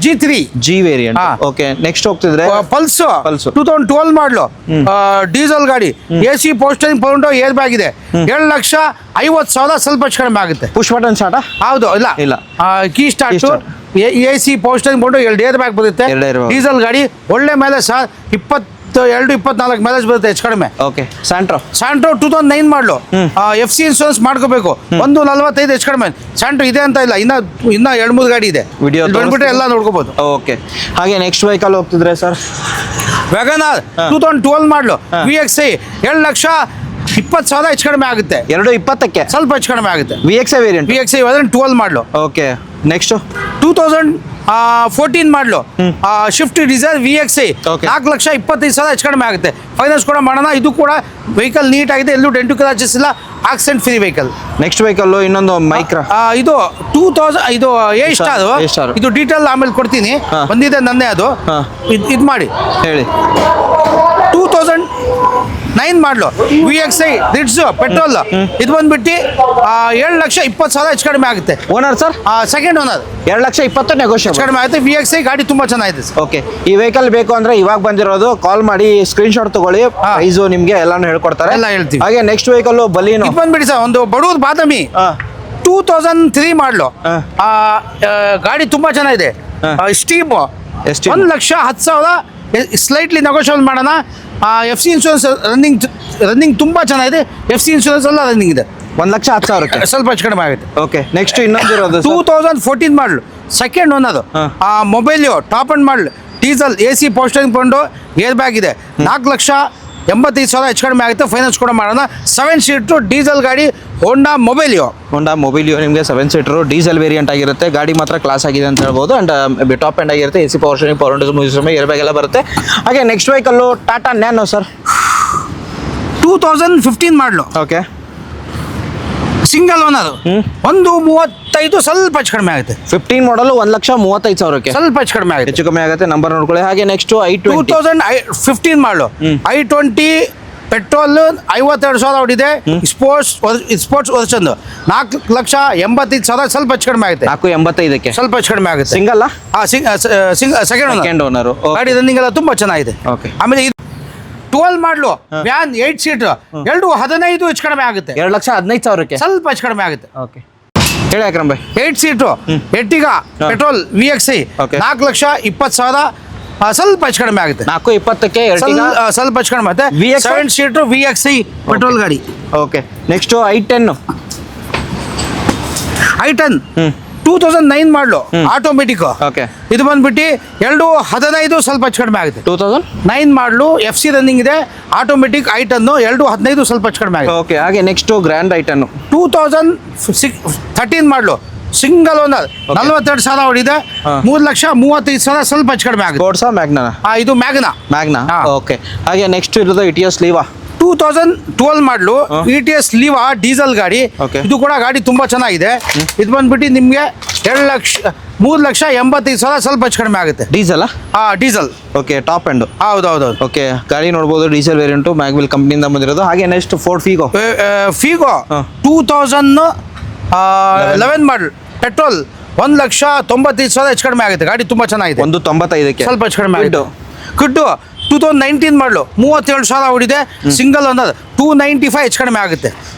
G3 G variant. ಹಾ. ಓಕೆ ನೆಕ್ಸ್ಟ್ ಹೋಗ್ತಿದ್ರೆ ಪಲ್ಸ್ Pulse. 2012 ಮಾಡಲು ಡೀಸೆಲ್ ಗಾಡಿ. AC ಪೋಸ್ಟರಿಂಗ್ ಪೌಂಡ್, ಏರ್ ಬ್ಯಾಗ್ ಇದೆ. 7,50,000 ಸ್ವಲ್ಪ ಹೆಚ್ಚು ಕಡಿಮೆ ಆಗುತ್ತೆ. Push button start? ಹೌದು. ಇಲ್ಲ. Key start. start. AC power steering ಪೌಂಡ್, 2 ಏರ್ ಬ್ಯಾಗ್ ಬರುತ್ತೆ. 2 air bag. ಡೀಸೆಲ್ ಗಾಡಿ ಒಳ್ಳೆ ಮೇಲೆ ಸರ್ 22-24 ಮೈಲೇಜ್ ಬರುತ್ತೆ ಹೆಚ್ಚು ಕಡಿಮೆ. ಓಕೆ ಸ್ಯಾಂಟ್ರೋ 2009 ಮಾಡಲು FC ಇನ್ಶೂರೆನ್ಸ್ ಮಾಡ್ಕೋಬೇಕು. 1,45 ಹೆಚ್ಚು ಕಡಿಮೆ. ಸ್ಯಾಂಟ್ರೋ ಇದೆ ಅಂತ ಇಲ್ಲ, ಇನ್ನ 2-3 ಗಾಡಿ ಇದೆ. ವಿಡಿಯೋ ಬಂದ್ಬಿಟ್ರೆ ಎಲ್ಲ ನೋಡ್ಕೋಬಹುದು. ಓಕೆ ಹಾಗೆ ನೆಕ್ಸ್ಟ್ ವೆಹಿಕಲ್ ಹೋಗ್ತಿದ್ರೆ ಸರ್ ವ್ಯಾಗನಾರ್ 2012 ಮಾಡಲು VXI 7,20,000 ಹೆಚ್ಚು ಕಡಿಮೆ ಆಗುತ್ತೆ. 2,20ಕ್ಕೆ ಸ್ವಲ್ಪ ಹೆಚ್ಚು ಕಡಿಮೆ ಆಗುತ್ತೆ. VXI variant. VXI 12 ಮಾಡಲು. ಓಕೆ ನೆಕ್ಸ್ಟ್ 2014 ಮಾಡಲು ಶಿಫ್ಟ್ ಡಿಸೈರ್ VXI Okay. 4,25,000 ಹೆಚ್ಚು ಕಡಿಮೆ ಆಗುತ್ತೆ. ಫೈನಾನ್ಸ್ ಕೂಡ ಮಾಡೋಣ. ಇದು ಕೂಡ ವೆಹಿಕಲ್ ನೀಟ್ ಆಗಿದೆ. ಎಲ್ಲೂ ಡೆಂಟು ಕ್ರಾಚಸ್ ಇಲ್ಲ. Accident free vehicle. Next vehicle ಇನ್ನೊಂದು ಮೈಕ್ರಾ. ಇದು 2000 ಇದು A ಸ್ಟಾರ್. A-star. ಇದು ಡೀಟೇಲ್ ಆಮೇಲೆ ಕೊಡ್ತೀನಿ. ಹಾ. ಬಂದಿದೆ ನನ್ನೇ ಅದು. ಹಾ. ಇದು ಮಾಡಿ ಹೇಳಿ 2000 9 ಮಾಡಲು VXI ರಿಟ್ಸ್ ಪೆಟ್ರೋಲ್ ಇದು ಬಂದ್ಬಿಟ್ಟು 7,20,000 ಹೆಚ್ಚು ಕಡಿಮೆ ಆಗುತ್ತೆ. Owner sir second owner 2,20,000 negotiable ಕಡಿಮೆ ಆಗುತ್ತೆ. VXI ಗಾಡಿ ತುಂಬಾ ಚೆನ್ನಾಗಿದೆ ಸರ್. ಓಕೆ, ಈ ವೆಹಿಕಲ್ ಬೇಕು ಅಂದ್ರೆ ಇವಾಗ ಬಂದಿರೋದು, ಕಾಲ್ ಮಾಡಿ ಸ್ಕ್ರೀನ್ ಶಾಟ್ ತಗೊಳ್ಳಿ, ಪ್ರೈಸು ನಿಮ್ಗೆ ಎಲ್ಲಾನು ಹೇಳ್ಕೊಡ್ತಾರೆ. ಎಲ್ಲ ಹೇಳ್ತೀವಿ. ಹಾಗೆ ನೆಕ್ಸ್ಟ್ ವೆಹಿಕಲ್ ಬಲೀನೋ ಇದು ಬಂದ್ಬಿಡಿ ಸರ್, ಒಂದು ಬಡವ್ರ ಬಾದಾಮಿ 2003 ಮಾಡಲು ಗಾಡಿ ತುಂಬಾ ಚೆನ್ನಾಗಿದೆ. ಸ್ಟೀಮ್ ಎಷ್ಟು? 1,10,000 ಸ್ಲೈಟ್ಲಿ ನೆಗೋಷಿಯಬಲ್ ಮಾಡೋಣ. FC ಇನ್ಶೂರೆನ್ಸ್ ರನ್ನಿಂಗ್ ತುಂಬಾ ಚೆನ್ನಾಗಿದೆ. FC ಇನ್ಶೂರೆನ್ಸ್ ಎಲ್ಲ ರನ್ನಿಂಗ್ ಇದೆ. 1,10,000 ಸ್ವಲ್ಪ ಹೆಚ್ಚು ಕಡಿಮೆ ಆಗುತ್ತೆ. ಓಕೆ, ನೆಕ್ಸ್ಟ್ ಇನ್ನೊಂದಿರೋದು 2014 ಮಾಡಲು second owner. Mobile top end ಮಾಡಲ್ ಡೀಸೆಲ್ AC ಪೋಸ್ಟರಿಂಗ್ ಕೊಂಡು ಏರ್ ಬ್ಯಾಗ್ ಇದೆ. 4,85,000 ಹೆಚ್ಚು ಕಡಿಮೆ ಆಗುತ್ತೆ. ಫೈನಾನ್ಸ್ ಕೂಡ ಮಾಡೋಣ. 7 ಸೀಟ್ರು ಡೀಸೆಲ್ ಗಾಡಿ ಹೋಂಡಾ ಮೊಬೈಲಿಯೋ ನಿಮಗೆ 7 ಸೀಟರ್ ಡೀಸೆಲ್ ವೇರಿಯಂಟ್ ಆಗಿರುತ್ತೆ. ಗಾಡಿ ಮಾತ್ರ ಕ್ಲಾಸ್ ಆಗಿದೆ ಅಂತ ಹೇಳ್ಬೋದು. ಅಂಡ್ ಟಾಪ್ ಎಂಡ್ ಆಗಿರುತ್ತೆ. AC power steering, power Windows, music air bag ಎಲ್ಲ ಬರುತ್ತೆ. ಹಾಗೆ next vehicle Tata nano sir 2015 ಮಾಡಲು ಓಕೆ, ಸಿಂಗಲ್ ಓನರ್. 1,35,000 ಸ್ವಲ್ಪ ಹೆಚ್ಚು ಕಡಿಮೆ ಆಗುತ್ತೆ. 15 ಮಾಡಲು 1,35,000 ಸ್ವಲ್ಪ ಹೆಚ್ಚು ಕಡಿಮೆ ಆಗುತ್ತೆ. ಹೆಚ್ಚು ಕಮ್ಮಿ ಆಗುತ್ತೆ. ನಂಬರ್ ನೋಡ್ಕೊಳ್ಳಿ. ಹಾಗೆ ನೆಕ್ಸ್ಟ್ I20 2015 ಮಾಡಲು I20 ಪೆಟ್ರೋಲ್ 52,000 ಹೊಡಿದೆ. ಸ್ಪೋರ್ಟ್ಸ್ ವರ್ಷನ್ 4,85,000 ಸ್ವಲ್ಪ ಹೆಚ್ಚು ಕಡಿಮೆ ಆಗುತ್ತೆ. 4,85,000 ಸ್ವಲ್ಪ ಹೆಚ್ಚು ಕಡಿಮೆ ಆಗುತ್ತೆ. ಸಿಂಗಲ್ ಸೆಕೆಂಡ್ ಓನರ್ ಗಾಡಿ ರನ್ನಿಂಗ್ ಎಲ್ಲ ತುಂಬಾ ಚೆನ್ನಾಗಿದೆ. ಓಕೆ, ಆಮೇಲೆ 12 ಮಾಡಲು ವ್ಯಾನ್ 8 ಸೀಟ್ 2,15,000 ಹೆಚ್ಚು ಕಡಿಮೆ ಆಗುತ್ತೆ. 2,15,000 ಸ್ವಲ್ಪ ಹೆಚ್ಚು ಕಡಿಮೆ ಆಗುತ್ತೆ. ಓಕೆ, ಹೇಳಿ Akram bhai. 8 seat Ertiga petrol VXI Okay. 4,20,000 ಸ್ವಲ್ಪ ಹೆಚ್ಚು ಕಡಿಮೆ ಆಗುತ್ತೆ. 4,20,000 ಸ್ವಲ್ಪ ಹೆಚ್ಚು ಕಡಿಮೆ ಆಗುತ್ತೆ. VXI? 7 ಸೀಟು VXI ಪೆಟ್ರೋಲ್ ಗಾಡಿ. ಓಕೆ, ನೆಕ್ಸ್ಟ್ I10 2009 ಮಾಡಲು ಆಟೋಮೆಟಿಕ್. ಓಕೆ, ಇದು ಬಂದ್ಬಿಟ್ಟು 2,15,000 ಸ್ವಲ್ಪ ಹೆಚ್ಚು ಕಡಿಮೆ ಆಗುತ್ತೆ. 2009 ಮಾಡಲು FC ರನ್ನಿಂಗ್ ಇದೆ. ಆಟೋಮೆಟಿಕ್ I10 2,15,000 ಸ್ವಲ್ಪ ಹೆಚ್ಚು ಕಡಿಮೆ ಆಗುತ್ತೆ. ಓಕೆ, ಹಾಗೆ ನೆಕ್ಸ್ಟ್ ಗ್ರ್ಯಾಂಡ್ I10 2013 ಮಾಡಲು ಸಿಂಗಲ್ ಓನರ್ 42,000 ಹೊಡಿದೆ. 3,35,000 ಸ್ವಲ್ಪ ಹೆಚ್ಚು ಕಡಿಮೆ ಆಗುತ್ತೆ. ಕೋರ್ಸಾ ಮ್ಯಾಗ್ನಾ? ಇದು ಮ್ಯಾಗ್ನಾ. ಹಾ. ಓಕೆ, ಹಾಗೆ ನೆಕ್ಸ್ಟ್ ಇರೋದು ETS ಲೀವಾ 2012 ಮಾಡಲು ETS ಲೀವಾ ಡೀಸೆಲ್ ಗಾಡಿ. Okay. ಇದು ಕೂಡ ಗಾಡಿ ತುಂಬಾ ಚೆನ್ನಾಗಿದೆ. ಇದು ಬಂದ್ಬಿಟ್ಟು ನಿಮಗೆ 3,85,000 ಸ್ವಲ್ಪ ಹೆಚ್ಚು ಕಡಿಮೆ ಆಗುತ್ತೆ. Diesel? Diesel. Okay, top end. ಹೌದು. ಓಕೆ, ಗಾಡಿ ನೋಡ್ಬೋದು, ಡೀಸೆಲ್ ವೇರಿಯಂಟು ಮ್ಯಾಗ್ವಿಲ್ ಕಂಪ್ನಿಯಿಂದ ಬಂದಿರೋದು. ಹಾಗೆ ನೆಕ್ಸ್ಟ್ ಫೋರ್ಡ್ ಫೀಗೋ 2011 ಮಾಡಲ್ ಪೆಟ್ರೋಲ್ 1,95,000 ಹೆಚ್ಚು ಕಡಿಮೆ ಆಗುತ್ತೆ. ಗಾಡಿ ತುಂಬಾ ಚೆನ್ನಾಗಿದೆ. 1,95,000 ಸ್ವಲ್ಪ ಹೆಚ್ಚು ಕಡಿಮೆ ಆಗುತ್ತೆ. ಕಿಡ್ಡು 2019 ಮಾಡಲು 37,000 ಹೊಡಿದೆ. ಸಿಂಗಲ್ ಓನರ್ 295 ಹೆಚ್ಚು ಕಡಿಮೆ ಆಗುತ್ತೆ.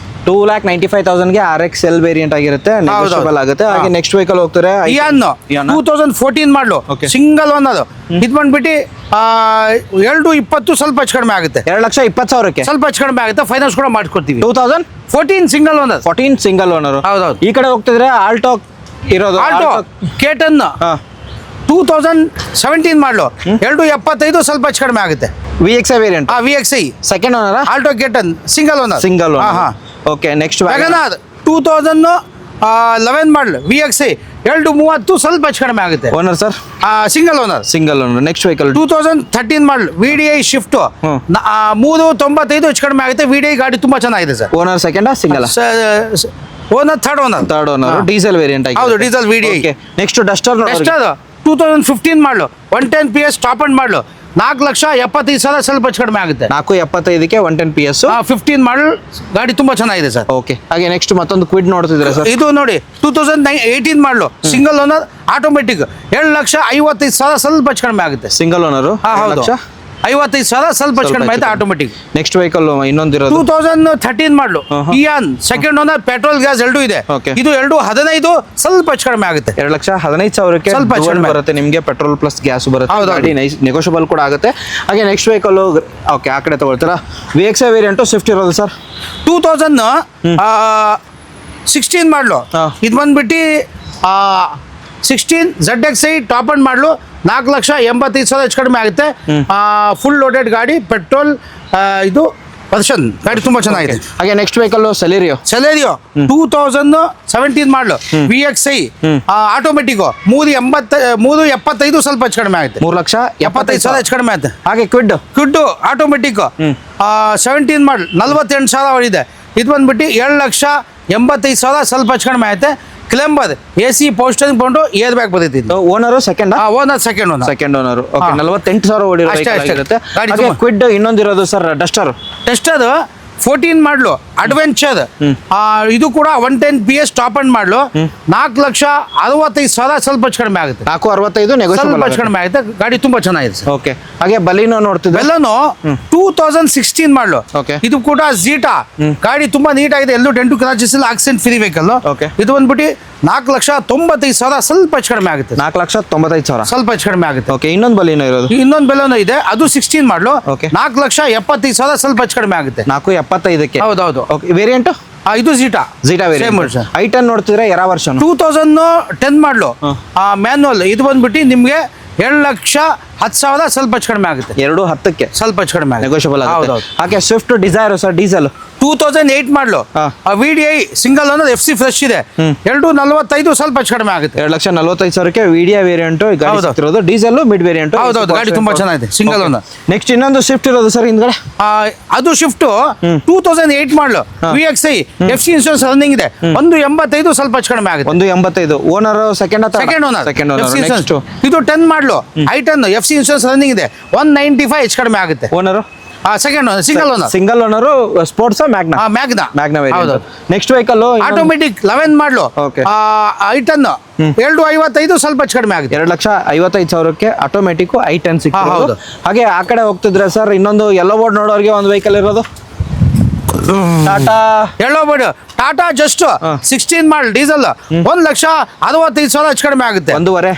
2,95,000 RXL ವೇರಿಯಂಟ್ ಆಗಿರುತ್ತೆ. ನೆಗೋಷಿಯಬಲ್ ಆಗುತ್ತೆ. ಹಾಗೆ ನೆಕ್ಸ್ಟ್ ವೆಹಿಕಲ್ ಹೋಗ್ತಾರೆ ಇಯಾನ್ 2014 ಮಾಡಲು ಸಿಂಗಲ್ ಓನರ್. ಇದು ಬಂದ್ಬಿಟ್ಟು 2,20,000 ಸ್ವಲ್ಪ ಹೆಚ್ಚು ಕಡಿಮೆ ಆಗುತ್ತೆ. 2,20,000 ಸ್ವಲ್ಪ ಹೆಚ್ಚು ಕಡಿಮೆ ಆಗುತ್ತೆ. ಫೈನಾನ್ಸ್ ಕೂಡ ಮಾಡ್ಕೊಡ್ತೀವಿ. 2014 ಸಿಂಗಲ್ ಓನರ್. 14 single owner. ಹೌದೌದು. ಈ ಕಡೆ ಹೋಗ್ತಿದ್ರೆ ಆಲ್ಟೋ ಇರೋದು. ಆಲ್ಟೋ K10 2017 ಮಾಡಲು 2,75,000 ಸ್ವಲ್ಪ ಹೆಚ್ಚು ಕಡಿಮೆ ಆಗುತ್ತೆ. VXI variant. VXI second owner. Alto K10 single owner. Okay, next Wagon R 2011 ಮಾಡಲು VXI 2,30,000 ಸ್ವಲ್ಪ ಹೆಚ್ಚು ಕಡಿಮೆ ಆಗುತ್ತೆ. Owner sir? Single owner. Next vehicle 2013 ಮಾಡಲು VDI ಶಿಫ್ಟ್ 3,95,000 ಹೆಚ್ಚು ಕಡಿಮೆ ಆಗುತ್ತೆ. VDI ಗಾಡಿ ತುಂಬಾ ಚೆನ್ನಾಗಿದೆ sir. Owner second single? Owner third owner. Diesel variant ಆಗಿದೆ. ಹೌದು, ಡೀಸೆಲ್ VDI. ನೆಕ್ಸ್ಟ್ ಡಸ್ಟರ್ 2015 ಮಾಡಲು 110 PS ಟಾಪ್ ಅಂಡ್ ಮಾಡಲು 4,75,000 ಸ್ವಲ್ಪ ಹೆಚ್ಚು ಕಡಿಮೆ ಆಗುತ್ತೆ. 4,75,000 110 PS 15 ಮಾಡಲ್ ಗಾಡಿ ತುಂಬಾ ಚೆನ್ನಾಗಿದೆ ಸರ್. ಓಕೆ, ಹಾಗೆ ನೆಕ್ಸ್ಟ್ ಮತ್ತೊಂದು ಕ್ವಿಡ್ ನೋಡ್ತಿದ್ರೆ ಸರ್. ಇದು ನೋಡಿ 2018 ಮಾಡಲು ಸಿಂಗಲ್ ಓನರ್ ಆಟೋಮೆಟಿಕ್ 7,55,000 ಸ್ವಲ್ಪ ಹೆಚ್ಚು ಕಡಿಮೆ ಆಗುತ್ತೆ. ಸಿಂಗಲ್ ಓನರ್ 55,000 ಸ್ವಲ್ಪ ಹೆಚ್ಚು ಕಡಿಮೆ ಆಗುತ್ತೆ ಆಟೋಮೆಟಿಕ್. ನೆಕ್ಸ್ಟ್ ವೆಹಿಕಲ್ ಇನ್ನೊಂದಿರೋದು 2013 ಮಾಡಲು Ian second owner petrol gas 2 ಇದೆ. ಇದು 2,15,000 ಸ್ವಲ್ಪ ಹೆಚ್ಚು ಕಡಿಮೆ ಆಗುತ್ತೆ. 2,15,000 ಸ್ವಲ್ಪ ಹೆಚ್ಚು ಕಡಿಮೆ ಬರುತ್ತೆ ನಿಮಗೆ. ಪೆಟ್ರೋಲ್ ಪ್ಲಸ್ ಗ್ಯಾಸ್ ಬರುತ್ತೆ. ಗಾಡಿ ನೆಗೋಷಿಯಬಲ್ ಕೂಡ ಆಗುತ್ತೆ. ಹಾಗೆ ನೆಕ್ಸ್ಟ್ ವೆಹಿಕಲ್ ಓಕೆ ಆ ಕಡೆ ತಗೊಳ್ತೀರಾ. VXI ವೇರಿಯಂಟು ಸ್ವಿಫ್ಟ್ ಇರೋದು ಸರ್ 2016 ಮಾಡಲು. ಇದು ಬಂದ್ಬಿಟ್ಟು 16 ZXI ಟಾಪ್ ಅಂಡ್ ಮಾಡಲು 4,85,000 ಹೆಚ್ಚು ಕಡಿಮೆ ಆಗುತ್ತೆ. ಫುಲ್ ಲೋಡೆಡ್ ಗಾಡಿ ಪೆಟ್ರೋಲ್. ಇದು ವರ್ಷನ್ ಗಾಡಿ ತುಂಬಾ ಚೆನ್ನಾಗಿದೆ. ಹಾಗೆ ನೆಕ್ಸ್ಟ್ ವೆಹಿಕಲ್ ಸೆಲೆರಿಯೋ 2017 ಮಾಡಲು VXI ಆಟೋಮೆಟಿಕ್ 3,75,000 ಸ್ವಲ್ಪ ಹೆಚ್ಚು ಕಡಿಮೆ ಆಗುತ್ತೆ. 3,75,000 ಹೆಚ್ಚು ಕಡಿಮೆ ಆಗುತ್ತೆ. ಹಾಗೆ ಕ್ವಿಡ್ ಆಟೋಮೆಟಿಕ್ 17 ಮಾಡಲ್ 48,000 ಹೊಡಿದೆ. ಇದು ಬಂದ್ಬಿಟ್ಟು 7,85,000 ಸ್ವಲ್ಪ ಹೆಚ್ಚು ಕಡಿಮೆ ಆಗುತ್ತೆ. ಕ್ಲೆಂಬರ್ AC ಪೋಸ್ಟರಿಂಗ್ ಬಂದು ಏರ್ ಬ್ಯಾಗ್ ಬರ್ತೈತಿ ಇದು. Owner second owner second owner. Second owner. Okay 48,000 ಓಡಿರೋ ಅಷ್ಟೇ, ವೆಹಿಕಲ್ ಅಷ್ಟೇ. ಆಗಿರುತ್ತೆ. ಗಾಡಿ ಹಾಗೆ ತುಂಬ- ಕ್ವಿಡ್ ಇನ್ನೊಂದಿರೋದು ಸರ್ ಡಸ್ಟರ್. ಟೆಸ್ಟರ್ 14 ಮಾಡಲು ಅಡ್ವೆಂಚರ್, ಇದು ಕೂಡ 110 PS ಟಾಪ್ ಅಂಡ್ ಮಾಡಲು 4,65,000 ಸ್ವಲ್ಪ ಹೆಚ್ಚು ಕಡಿಮೆ ಆಗುತ್ತೆ. 465 ಸ್ವಲ್ಪ ನೆಗೋಷಿಯಬಲ್. ಹೆಚ್ಚು ಕಡಿಮೆ ಆಗುತ್ತೆ. ಗಾಡಿ ತುಂಬಾ ಚೆನ್ನಾಗಿದೆ ಸರ್. ಓಕೆ ಹಾಗೆ ಬಲೀನೋ ನೋಡ್ತಿದ್ದೆ. ಬೆಲ್ಲನು 2016 ಮಾಡಲು. Okay. ಇದು ಕೂಡ ಝೀಟಾ ಗಾಡಿ ತುಂಬಾ ನೀಟ್ ಆಗಿದೆ. ಎಲ್ಲೂ ಡೆಂಟು ಕ್ರಾಚಸ್ ಇಲ್ಲ, ಆಕ್ಸಿಡೆಂಟ್ ಫ್ರೀ ವೆಹಿಕಲ್. Okay. ಇದು ಬಂದ್ಬಿಟ್ಟು 4,95,000 ಸ್ವಲ್ಪ ಹೆಚ್ಚು ಕಡಿಮೆ ಆಗುತ್ತೆ. 4,95,000. ಸ್ವಲ್ಪ ಹೆಚ್ಚು ಕಡಿಮೆ ಆಗುತ್ತೆ. ಓಕೆ ಇನ್ನೊಂದು ಬಲೀನೋ ಇರೋದು ಇನ್ನೊಂದು ಬೆಲ್ಲನು ಇದೆ, ಅದು 16 ಮಾಡಲು Okay. 4,75,000 ಸ್ವಲ್ಪ ಹೆಚ್ಚು ಕಡಿಮೆ ಆಗುತ್ತೆ. 475ಕ್ಕೆ. ಹೌದೌದು. ಓಕೆ ವೇರಿಯಂಟ್ ಇದು ಝೀಟಾ ವೇರಿಯಂಟ್. i10 ನೋಡ್ತಿದ್ರೆ ಯಾವ ವರ್ಷನ್? 2010 ಮಾಡಲು ಮ್ಯಾನ್ಯುವಲ್. ಇದು ಬಂದ್ಬಿಟ್ಟು ನಿಮ್ಗೆ 7,10,000 ಸ್ವಲ್ಪ ಹೆಚ್ಚು ಕಡಿಮೆ ಆಗುತ್ತೆ. 210ಕ್ಕೆ ಸ್ವಲ್ಪ ಹೆಚ್ಚು ಕಡಿಮೆ ಆಗುತ್ತೆ. ನೆಗೋಷಿಯಬಲ್ ಆಗುತ್ತೆ. ಹೌದೌದು. ಹಾಗೆ ಸ್ವಿಫ್ಟ್ ಡಿಸೈರ್ ಸರ್ ಡೀಸೆಲ್ 2008 ಮಾಡಲು ಹಾ. VDI single owner FC fresh ಇದೆ. 2,45 ಸ್ವಲ್ಪ ಹೆಚ್ಚು ಕಡಿಮೆ ಆಗುತ್ತೆ. 2,45,000ಕ್ಕೆ ವಿಡಿಯಾ ವೇರಿಯಂಟ್ ಗಾಡಿ ಹೌದು. ಸಿಗ್ತಿರೋದು. Diesel mid variant. ಹೌದೌದು, ಗಾಡಿ ತುಂಬಾ ಚೆನ್ನಾಗಿದೆ, ಸಿಂಗಲ್ ಓನರ್. ನೆಕ್ಸ್ಟ್ ಇನ್ನೊಂದು ಸ್ವಿಫ್ಟ್ ಇರೋದು ಸರ್ ಹಿಂದ್ಗಡೆ. ಅದು ಶಿಫ್ಟ್ 2008 ಮಾಡಲು VXI FC ಇನ್ಶೂರೆನ್ಸ್ ರನ್ನಿಂಗ್ ಇದೆ. 1,85 ಸ್ವಲ್ಪ ಹೆಚ್ಚು ಕಡಿಮೆ ಆಗುತ್ತೆ. 185. Owner second second owner. Second owner. Next ಇದು 10 ಮಾಡಲು i10 FC ಇನ್ಶೂರೆನ್ಸ್ ರನ್ನಿಂಗ್ ಇದೆ. 195 ಹೆಚ್ಚು ಕಡಿಮೆ ಆಗುತ್ತೆ. Owner second owner, single owner. Single owner sports Magna. Magna variant. Next vehicle automatic 11 model Okay. i10 2,55 ಸ್ವಲ್ಪ ಹೆಚ್ಚು ಕಡಿಮೆ ಆಗುತ್ತೆ. 2,55,000ಕ್ಕೆ ಆಟೋಮೆಟಿಕ್ i10 ಸಿಗ್ತಿರೋದು. ಹೌದು. ಹಾಗೆ ಆ ಕಡೆ ಹೋಗ್ತಿದ್ರೆ ಸರ್ ಇನ್ನೊಂದು ಯೆಲ್ಲೋ ಬೋರ್ಡ್ ನೋಡೋರಿಗೆ ಒಂದು ವೆಹಿಕಲ್ ಇರೋದು ಟಾಟಾ. ಹೇಳೋಬೇಡು, ಟಾಟಾ ಜಸ್ಟ್ 16 ಮಾಡಲ್ ಡೀಸೆಲ್ 1,65,000 ಹೆಚ್ಚು ಕಡಿಮೆ ಆಗುತ್ತೆ. ಒಂದೂವರೆ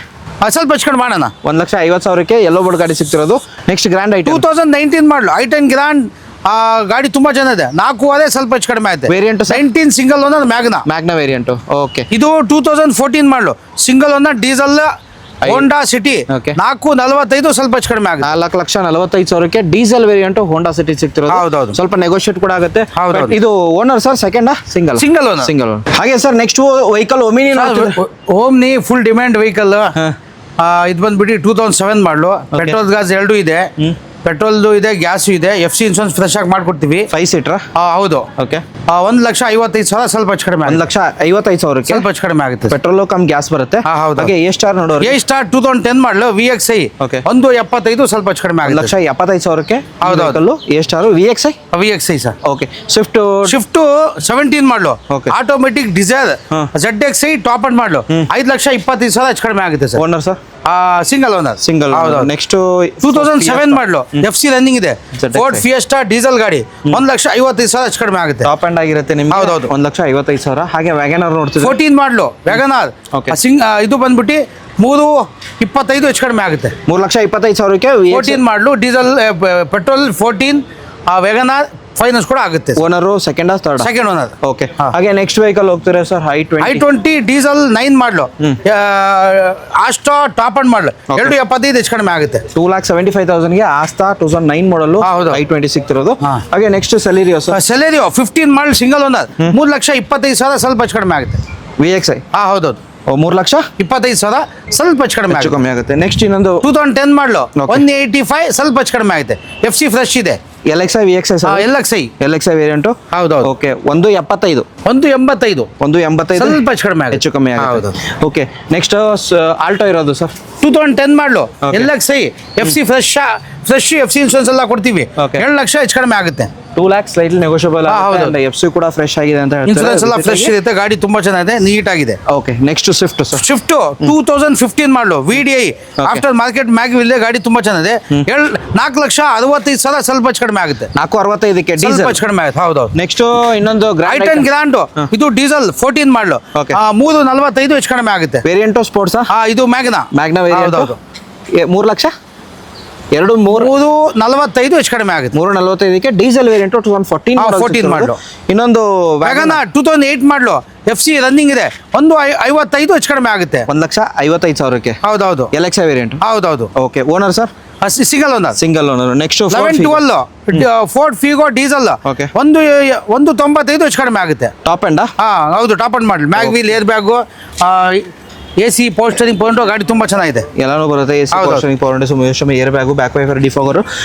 ಸ್ವಲ್ಪ ಹೆಚ್ಚು ಕಡಿಮೆ ಮಾಡೋಣ. 1,50,000ಕ್ಕೆ ಯೆಲ್ಲೋ ಬೋರ್ಡ್ ಗಾಡಿ ಸಿಗ್ತಿರೋದು. ನೆಕ್ಸ್ಟ್ ಗ್ರ್ಯಾಂಡ್ ಐಟಮ್ 2019 ಮಾಡಲು i10 ಗ್ರ್ಯಾಂಡ್ ಗಾಡಿ ತುಂಬಾ ಚೆನ್ನಾಗಿದೆ. 4,500 ಸ್ವಲ್ಪ ಹೆಚ್ಚು ಕಡಿಮೆ ಆಗುತ್ತೆ. Variant sir? 19 single owner Magna variant. Okay ಇದು 2014 model single owner diesel Honda City. Okay. 4,45 ಸ್ವಲ್ಪ ಹೆಚ್ಚು ಕಡಿಮೆ ಆಗುತ್ತೆ. 4,45,000ಕ್ಕೆ ಡೀಸೆಲ್ ವೇರಿಯಂಟ್ ಹೋಂಡಾ ಸಿಟಿ ಸಿಗ್ತಿರೋದು. ಹೌದೌದು. ಸ್ವಲ್ಪ ನೆಗೋಷಿಯೇಟ್ ಕೂಡ ಆಗುತ್ತೆ. ಹೌದೌದು. But ಇದು owner sir second single Single owner. Single owner. ಹಾಗೆ sir next vehicle Omni Omni full demand vehicle. ಇದು ಬಂದ್ಬಿಟ್ಟು 2007 ಮಾಡಲು. ಪೆಟ್ರೋಲ್ ಗ್ಯಾಸ್ ಎರಡೂ ಇದೆ. ಪೆಟ್ರೋಲ್ದು ಇದೆ, ಗ್ಯಾಸು ಇದೆ. FC ಇನ್ಶೂರೆನ್ಸ್ ಫ್ರೆಶ್ ಆಗಿ ಮಾಡ್ಕೊಡ್ತೀವಿ. 5 ಸೀಟರ್. ಹೌದು. ಓಕೆ 1,55,000 ಸ್ವಲ್ಪ ಹೆಚ್ಚು ಕಡಿಮೆ ಆಗುತ್ತೆ. 1,55,000ಕ್ಕೆ ಸ್ವಲ್ಪ ಹೆಚ್ಚು ಕಡಿಮೆ ಆಗುತ್ತೆ. ಪೆಟ್ರೋಲ್ ಕಮ್ ಗ್ಯಾಸ್ ಬರುತ್ತೆ. ಹೌದು. ಹಾಗೆ ಎ ಸ್ಟಾರ್ ನೋಡೋರು A ಸ್ಟಾರ್ 2010 ಮಾಡಲು VXI Okay. 1,75 ಸ್ವಲ್ಪ ಹೆಚ್ಚು ಕಡಿಮೆ ಆಗುತ್ತೆ. 1,75,000ಕ್ಕೆ ಹೌದು. Vehicle A star VXI. VXI sir. Okay Swift shift 17 ಮಾಡಲು Okay. Automatic Dzire ZXI top end ಮಾಡಲು 5,25,000 ಹೆಚ್ಚು ಕಡಿಮೆ ಆಗುತ್ತೆ sir. Owner sir single owner. Single. ಹೌದು. ನೆಕ್ಸ್ಟ್ 2007 ಮಾಡಲು FC ರನ್ನಿಂಗ್ ಇದೆ. ZXI. ಫೋರ್ಡ್ ಫಿಯೆಸ್ಟಾ ಡೀಸೆಲ್ ಗಾಡಿ 1,55,000 ಹೆಚ್ಚು ಕಡಿಮೆ ಆಗುತ್ತೆ. ಟಾಪ್ ಅಂಡ್ ಆಗಿರುತ್ತೆ ನಿಮ್ಗೆ. ಹೌದೌದು. 1,55,000. ಹಾಗೆ ವ್ಯಾಗನರ್ ನೋಡ್ತಿದ್ರೆ 14 ಮಾಡಲು ವ್ಯಾಗನಾರ್. Okay. ಇದು ಬಂದ್ಬಿಟ್ಟು 3,25 ಹೆಚ್ಚು ಕಡಿಮೆ ಆಗುತ್ತೆ. 3,25,000ಕ್ಕೆ 14 ಮಾಡಲು ಡೀಸೆಲ್ ಪೆಟ್ರೋಲ್ 14 ವ್ಯಾಗನಾರ್ ಫೈನಾನ್ಸ್ ಕೂಡ ಆಗುತ್ತೆ. Owner second third second owner. Okay ಹಾ. ಹಾಗೆ ನೆಕ್ಸ್ಟ್ ವೆಹಿಕಲ್ ಹೋಗ್ತಾರೆ ಸರ್ i20 ಡೀಸೆಲ್ 9 ಮಾಡಲು ಆಸ್ಟಾ ಟಾಪ್ ಅಂಡ್ ಮಾಡಲು Okay. 2,75 ಹೆಚ್ಚು ಕಡಿಮೆ ಆಗುತ್ತೆ. 2,75,000ಗೆ ಆಸ್ತಾ 2009 ಮಾಡಲು ಹೌದು. i20 ಸಿಗ್ತಿರೋದು. ಹಾ. ಹಾಗೆ next Celerio sir Celerio 15 model single owner 3,25,000 ಸ್ವಲ್ಪ ಹೆಚ್ಚು ಕಡಿಮೆ ಆಗುತ್ತೆ. VXI. ಹೌದೌದು. 3,25,000 ಸ್ವಲ್ಪ ಹೆಚ್ಚು ಕಡಿಮೆ ಹೆಚ್ಚು ಆಗುತ್ತೆ. ಕಮ್ಮಿ ಆಗುತ್ತೆ. ನೆಕ್ಸ್ಟ್ ಇನ್ನೊಂದು 2010 ಮಾಡಲು Okay. 185 ಸ್ವಲ್ಪ ಹೆಚ್ಚು ಕಡಿಮೆ ಆಗುತ್ತೆ. FC ಫ್ರೆಶ್ ಇದೆ. LXI VXI sir. LXI. LXI variant. ಹೌದೌದು. ಓಕೆ 1,75. 185 1,85 ಸ್ವಲ್ಪ ಹೆಚ್ಚು ಕಡಿಮೆ ಆಗುತ್ತೆ. ಹೆಚ್ಚು ಕಮ್ಮಿ ಆಗುತ್ತೆ. ಓಕೆ ನೆಕ್ಸ್ಟ್ ಆಲ್ಟೋ ಇರೋದು ಸರ್ 2010 ಮಾಡಲು Okay. LXI FC fresh FC insurance ಎಲ್ಲ ಕೊಡ್ತೀವಿ. Okay. 7 ಲಕ್ಷ ಹೆಚ್ಚು ಕಡಿಮೆ ಆಗುತ್ತೆ. 2 lakhs ಸ್ಲೈಟ್ಲಿ ನೆಗೋಷಿಯಬಲ್. ಹೌದು. FC ಕೂಡ ಫ್ರೆಶ್ ಆಗಿದೆ ಅಂತ ಇನ್ಶೂರೆನ್ಸ್ ಎಲ್ಲ ಫ್ರೆಶ್ ಇರುತ್ತೆ. ಗಾಡಿ ತುಂಬಾ ಚೆನ್ನಾಗಿದೆ, ನೀಟ್ ಆಗಿದೆ. Okay next Swift sir. Shift 2015 ಮಾಡಲು VDI ಆಫ್ಟರ್ ಮಾರ್ಕೆಟ್ ಮ್ಯಾಗ್ ಇದೆ. ಗಾಡಿ ತುಂಬಾ ಚೆನ್ನಾಗಿದೆ. 4,65,000 ಸ್ವಲ್ಪ ಹೆಚ್ಚು ಕಡಿಮೆ ಆಗುತ್ತೆ. 465ಕ್ಕೆ ಸ್ವಲ್ಪ ಡೀಸೆಲ್. ಹೆಚ್ಚು ಕಡಿಮೆ ಆಗುತ್ತೆ. ಹೌದೌದು. ನೆಕ್ಸ್ಟ್ ಇನ್ನೊಂದು i10 ಗ್ರ್ಯಾಂಡ್ ಇದು ಡೀಸೆಲ್ 14 ಮಾಡಲು Okay. 3,45 ಹೆಚ್ಚು ಕಡಿಮೆ ಆಗುತ್ತೆ. Variant sports. ಇದು ಮ್ಯಾಗ್ನಾ ವೇರಿಯಂಟ್. ಹೌದೌದು. 3 ಲಕ್ಷ 3,45 ಹೆಚ್ಚು ಕಡಿಮೆ ಆಗುತ್ತೆ. 345ಕ್ಕೆ ಡೀಸೆಲ್ ವೇರಿಯಂಟ್ 14 ಮಾಡಲು. ಇನ್ನೊಂದು ವ್ಯಾಗನಾರ್ 2008 ಮಾಡಲು FC ರನ್ನಿಂಗ್ ಇದೆ. 1,55 ಹೆಚ್ಚು ಕಡಿಮೆ ಆಗುತ್ತೆ. 1,55,000ಕ್ಕೆ. ಹೌದೌದು. LXI variant. ಹೌದೌದು. Okay owner sir single owner. Single owner. Next 1112 Ford Figo diesel Okay. 1,95 ಹೆಚ್ಚು ಕಡಿಮೆ ಆಗುತ್ತೆ. Top end. ಹೌದು top end model mag wheel air bag AC power steering point ಗಾಡಿ ತುಂಬಾ ಚೆನ್ನಾಗಿದೆ. ಎಲ್ಲಾನು ಬರುತ್ತೆ. AC ಹೌದು. Power steering power windows air bag back wiper defogger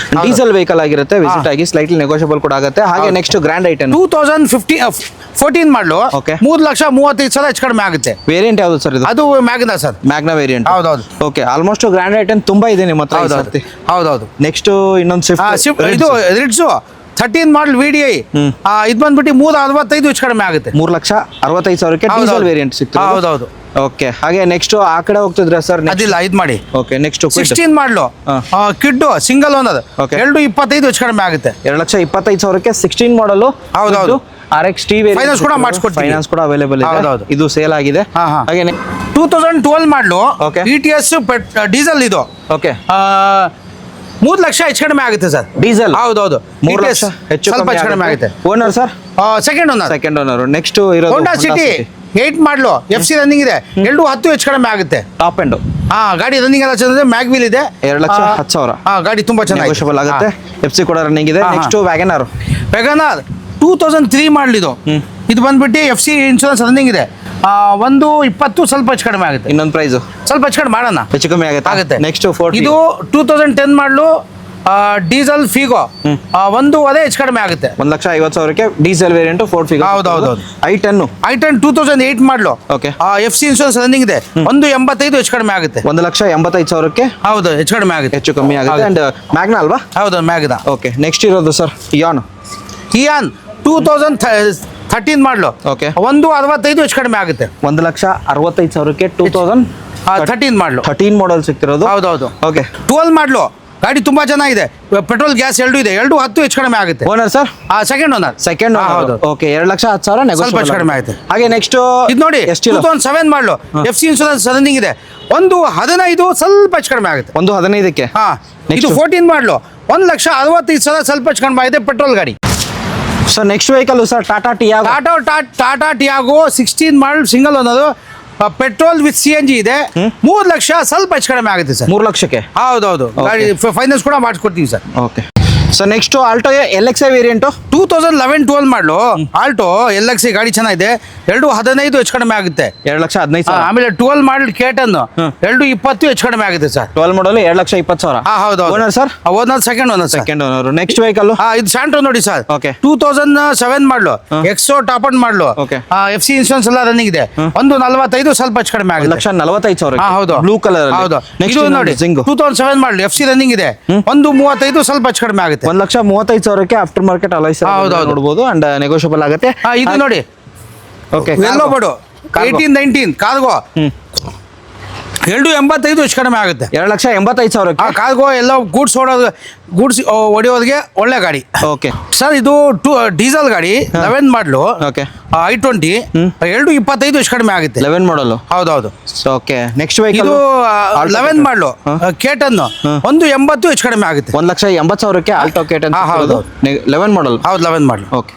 diesel vehicle ಆಗಿರುತ್ತೆ. ವಿಸಿಟ್ ಆಗಿ ಸ್ಲೈಟ್ಲಿ ನೆಗೋಷಿಯಬಲ್ ಕೂಡ ಆಗುತ್ತೆ. ಹಾಗೆ ನೆಕ್ಸ್ಟ್ ಗ್ರ್ಯಾಂಡ್ ಐಟನ್ 2015 14 ಮಾಡಲು Okay. 3,35,000 ಹೆಚ್ಚು ಕಡಿಮೆ ಆಗುತ್ತೆ. ವೇರಿಯಂಟ್ ಯಾವುದು ಸರ್ ಇದು? ಅದು ಮ್ಯಾಗ್ನಾ ಸರ್. Magna variant. ಹೌದೌದು. ಓಕೆ, ಆಲ್ಮೋಸ್ಟ್ ಗ್ರ್ಯಾಂಡ್ ಐಟಮ್ ತುಂಬಾ ಇದೆ ನಿಮ್ಮ ಹತ್ರ. ಹೌದೌದು ಹೌದೌದು. ನೆಕ್ಸ್ಟ್ ಇನ್ನೊಂದು ಸ್ವಿಫ್ಟ್. ಇದು ರಿಡ್ಸು 13 ಮಾಡಲ್ VDI. ಇದು ಬಂದ್ಬಿಟ್ಟು 3,65,000 ಹೆಚ್ಚು ಕಡಿಮೆ ಆಗುತ್ತೆ. 3,65,000 ಡೀಸೆಲ್ ವೇರಿಯಂಟ್ ಸಿಗ್ತದೆ. ಹೌದೌದು. ಓಕೆ, ಹಾಗೆ ನೆಕ್ಸ್ಟ್ ಆ ಕಡೆ ಹೋಗ್ತಿದ್ರೆ ಸರ್? ಅದಿಲ್ಲ, ಇದು ಮಾಡಿ. ಓಕೆ, ನೆಕ್ಸ್ಟ್ 16 ಮಾಡಲು ಕಿಡ್ಡು ಸಿಂಗಲ್ ಓನರ್. Okay. 2,25,000 ಹೆಚ್ಚು ಕಡಿಮೆ ಆಗುತ್ತೆ. 2,25,000 16 ಮಾಡಲು. ಹೌದೌದು. RX T Finance ಕೂಡ ಮಾಡಿಸ್ಕೊಡ್ತೀವಿ. ಫೈನಾನ್ಸ್ ಕೂಡ ಅವೈಲೇಬಲ್ ಇದೆ. ಹೌದೌದು. ಇದು ಸೇಲ್ ಆಗಿದೆ. ಹಾಗೆ 2012 ಮಾಡಲು Okay. ETS ಡೀಸೆಲ್ ಇದು. ಓಕೆ, 3 ಲಕ್ಷ ಹೆಚ್ಚು ಕಡಿಮೆ ಆಗುತ್ತೆ ಸರ್. ಡೀಸೆಲ್. ಹೌದೌದು. 3 ಲಕ್ಷ ಹೆಚ್ಚು ಸ್ವಲ್ಪ ಹೆಚ್ಚು ಕಡಿಮೆ ಆಗುತ್ತೆ. Owner sir? Second owner. Second owner. Next ಇರೋದು ಹೋಂಡಾ ಸಿಟಿ 8 ಮಾಡಲು FC ರನ್ನಿಂಗ್ ಇದೆ. 2,10,000 ಹೆಚ್ಚು ಕಡಿಮೆ ಆಗುತ್ತೆ. Top end. ಗಾಡಿ ರನ್ನಿಂಗ್ ಎಲ್ಲ ಚೆನ್ನಾಗಿದೆ. ಮ್ಯಾಗ್ವಿಲ್ ಇದೆ. 2,10,000. ಗಾಡಿ ತುಂಬಾ ಚೆನ್ನಾಗಿ ನೆಗೋಷಿಯಬಲ್ ಆಗುತ್ತೆ. FC ಕೂಡ ರನ್ನಿಂಗ್ ಇದೆ. ನೆಕ್ಸ್ಟ್ ವ್ಯಾಗನರ್. ವ್ಯಾಗನರ್ 2003 ಮಾಡಲ್ ಇದು. ಇದು ಬಂದ್ಬಿಟ್ಟು FC ಇನ್ಶೂರೆನ್ಸ್ ರನ್ನಿಂಗ್ ಇದೆ. 1,20,000 ಸ್ವಲ್ಪ ಹೆಚ್ಚು ಕಡಿಮೆ ಆಗುತ್ತೆ. ಇನ್ನೊಂದು ಪ್ರೈಸ್ ಸ್ವಲ್ಪ ಹೆಚ್ಚು ಕಡಿಮೆ ಮಾಡೋಣ. ಹೆಚ್ಚು ಕಮ್ಮಿ ಆಗುತ್ತೆ. ನೆಕ್ಸ್ಟ್ 40. ಇದು 2010 ಮಾಡಲು ಡೀಸೆಲ್ ಫಿಗೋ. 1,10,000 ಹೆಚ್ಚು ಕಡಿಮೆ ಆಗುತ್ತೆ. 1,50,000 ಡೀಸೆಲ್ ವೇರಿಯಂಟ್ ಫೋರ್ಡ್ ಫಿಗೋ. ಹೌದೌದು. i10. i10 2008 ಮಾಡಲು. ಓಕೆ, FC ಇನ್ಶೂರೆನ್ಸ್ ರನ್ನಿಂಗ್ ಇದೆ. 1,85,000 ಹೆಚ್ಚು ಕಡಿಮೆ ಆಗುತ್ತೆ. 1,85,000 ಹೌದು, ಹೆಚ್ಚು ಕಡಿಮೆ ಆಗುತ್ತೆ. ಹೆಚ್ಚು ಕಮ್ಮಿ ಆಗುತ್ತೆ. ಅಂಡ್ ಮ್ಯಾಗ್ನಾ ಅಲ್ವಾ? ಹೌದು, ಮ್ಯಾಗ್ನಾ. ಓಕೆ, ನೆಕ್ಸ್ಟ್ ಇರೋದು ಸರ್ ಇಯಾನ್. ಇಯಾನ್ 2013 ಮಾಡಲು. ಓಕೆ, 1,65,000 ಹೆಚ್ಚು ಕಡಿಮೆ ಆಗುತ್ತೆ. 1,65,000 2013 ಮಾಡಲು. 13 ಮಾಡಲ್ ಸಿಗ್ತಿರೋದು. ಹೌದೌದು. ಓಕೆ, 12 ಮಾಡಲು. ಗಾಡಿ ತುಂಬಾ ಚೆನ್ನಾಗಿದೆ. ಪೆಟ್ರೋಲ್ ಗ್ಯಾಸ್ 2 ಇದೆ. 2,10,000 ಹೆಚ್ಚು ಕಡಿಮೆ ಆಗುತ್ತೆ. Owner sir? Second owner. Second ಹೌದು. ಓಕೆ, 2,10,000 ಸ್ವಲ್ಪ ಹೆಚ್ಚು ಕಡಿಮೆ ಆಗುತ್ತೆ. ಹಾಗೆ ನೆಕ್ಸ್ಟ್ ಇದು ನೋಡಿ, ಎಷ್ಟು? 2007 ಮಾಡಲು. FC ಇನ್ಶೂರೆನ್ಸ್ ರನ್ನಿಂಗ್ ಇದೆ. 1,15,000 ಸ್ವಲ್ಪ ಹೆಚ್ಚು ಕಡಿಮೆ ಆಗುತ್ತೆ. 1,15,000. ಇದು 14 ಮಾಡಲು. 1,65,000 ಸ್ವಲ್ಪ ಹೆಚ್ಚು ಕಡಿಮೆ ಆಗಿದೆ. ಪೆಟ್ರೋಲ್ ಗಾಡಿ. Sir next vehicle sir Tata Tiago. Tata Tiago 16 model single owner. Petrol with CNG ಇದೆ. 3 ಲಕ್ಷ ಸ್ವಲ್ಪ ಹೆಚ್ಚು ಕಡಿಮೆ ಆಗುತ್ತೆ ಸರ್. 3 ಲಕ್ಷಕ್ಕೆ. ಹೌದೌದು. ಗಾಡಿ ಫೈನಾನ್ಸ್ ಕೂಡ ಮಾಡಿಸ್ಕೊಡ್ತೀವಿ sir. Okay sir, next Alto LXi variant 2011-12 model. Alto LXi ಗಾಡಿ ಚೆನ್ನಾಗಿದೆ. 2,15,000 ಹೆಚ್ಚು ಕಡಿಮೆ ಆಗುತ್ತೆ. 2,15,000. ಆಮೇಲೆ 12 ಮಾಡಲ್ K10 2,20,000 ಹೆಚ್ಚು ಕಡಿಮೆ ಆಗುತ್ತೆ ಸರ್. 12 ಮಾಡಲ್ 2,20,000. ಹೌದು. Owner sir? Owner second owner. Second owner. Next vehicle ಇದು ಸ್ಯಾಂಟ್ರೋ ನೋಡಿ ಸರ್. ಓಕೆ, 2007 ಮಾಡಲು. ಎಕ್ಸೋ ಟಾಪ್ ಅಂಡ್ ಮಾಡಲು. ಓಕೆ, FC ಇನ್ಶೂರೆನ್ಸ್ ಎಲ್ಲ ರನ್ನಿಂಗ್ ಇದೆ. 1,45,000 ಸ್ವಲ್ಪ ಹೆಚ್ಚು ಕಡಿಮೆ ಆಗುತ್ತೆ. 1,45,000. ಹೌದು. Blue colour. ಹೌದು. ನೆಕ್ಸ್ಟ್ ಇದು ನೋಡಿ 2007 ಮಾಡಲು. FC ರನ್ನಿಂಗ್ ಇದೆ. 1,35,000 ಸ್ವಲ್ಪ ಹೆಚ್ಚು ಕಡಿಮೆ ಆಗುತ್ತೆ. 1,35,000 ಆಫ್ಟರ್ ಮಾರ್ಕೆಟ್ ಅಲಾಯ್ಸ್ ನೋಡಬಹುದು. ಅಂಡ್ ನೆಗೋಷಿಯಬಲ್ ಆಗುತ್ತೆ. ಇದು ನೋಡಿ. ಓಕೆ, ಎಲ್ಲೋ ಬೋರ್ಡು 18-19 ಕಾರ್ಗೋ. 2,85,000 ಹೆಚ್ಚು ಕಡಿಮೆ ಆಗುತ್ತೆ. 2,85,000. ಕಾರ್ಗೋ ಎಲ್ಲ ಗೂಡ್ಸ್ ಹೊಡೆಯೋರಿಗೆ ಒಳ್ಳೆ ಗಾಡಿ. ಓಕೆ ಸರ್, ಇದು ಡೀಸೆಲ್ ಗಾಡಿ 11 ಮಾಡಲು. ಓಕೆ, i20 2,25,000 ಹೆಚ್ಚು ಕಡಿಮೆ ಆಗುತ್ತೆ. 11 ಮಾಡಲು. ಹೌದೌದು. ಓಕೆ, ನೆಕ್ಸ್ಟ್ ವೆಹಿಕಲ್ ಇದು 11 ಮಾಡಲು. K10 1,80,000 ಹೆಚ್ಚು ಕಡಿಮೆ ಆಗುತ್ತೆ. 1,80,000 ಆಲ್ಟೋ K10. ಹೌದು. 11 ಮಾಡಲ್. ಹೌದು, 11 ಮಾಡಲು. ಓಕೆ,